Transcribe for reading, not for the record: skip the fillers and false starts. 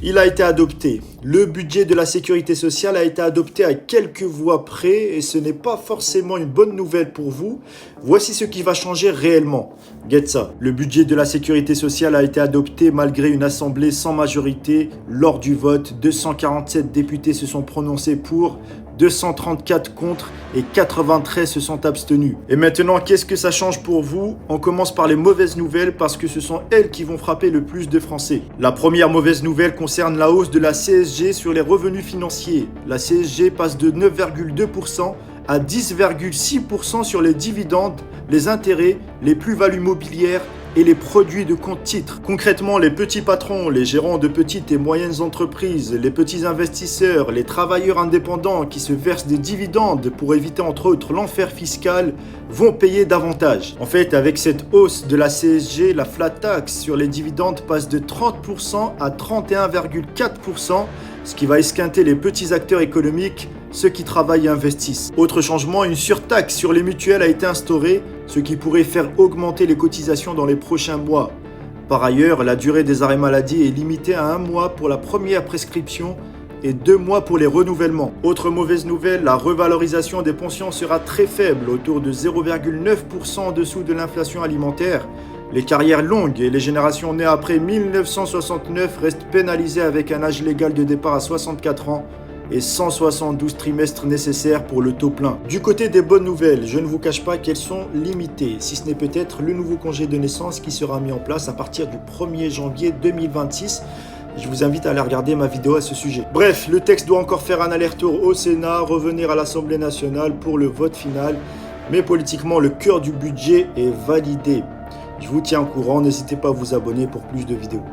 Il a été adopté. Le budget de la sécurité sociale a été adopté à quelques voix près et ce n'est pas forcément une bonne nouvelle pour vous. Voici ce qui va changer réellement. Get ça. Le budget de la sécurité sociale a été adopté malgré une assemblée sans majorité. Lors du vote, 247 députés se sont prononcés pour, 234 contre et 93 se sont abstenus. Et maintenant, qu'est-ce que ça change pour vous? On commence par les mauvaises nouvelles parce que ce sont elles qui vont frapper le plus de Français. La première mauvaise nouvelle concerne la hausse de la CSG sur les revenus financiers. La CSG passe de 9,2% à 10,6% sur les dividendes, les intérêts, les plus-values mobilières et les produits de compte titres. Concrètement, les petits patrons, les gérants de petites et moyennes entreprises, les petits investisseurs, les travailleurs indépendants qui se versent des dividendes pour éviter entre autres l'enfer fiscal vont payer davantage. En fait, avec cette hausse de la CSG, la flat tax sur les dividendes passe de 30% à 31,4%, ce qui va esquinter les petits acteurs économiques, ceux qui travaillent et investissent. Autre changement, une surtaxe sur les mutuelles a été instaurée, ce qui pourrait faire augmenter les cotisations dans les prochains mois. Par ailleurs, la durée des arrêts maladie est limitée à 1 mois pour la première prescription et 2 mois pour les renouvellements. Autre mauvaise nouvelle, la revalorisation des pensions sera très faible, autour de 0,9% en dessous de l'inflation alimentaire. Les carrières longues et les générations nées après 1969 restent pénalisées avec un âge légal de départ à 64 ans et 172 trimestres nécessaires pour le taux plein. Du côté des bonnes nouvelles, je ne vous cache pas qu'elles sont limitées, si ce n'est peut-être le nouveau congé de naissance qui sera mis en place à partir du 1er janvier 2026. Je vous invite à aller regarder ma vidéo à ce sujet. Bref, le texte doit encore faire un aller-retour au Sénat, revenir à l'Assemblée nationale pour le vote final, mais politiquement, le cœur du budget est validé. Je vous tiens au courant, n'hésitez pas à vous abonner pour plus de vidéos.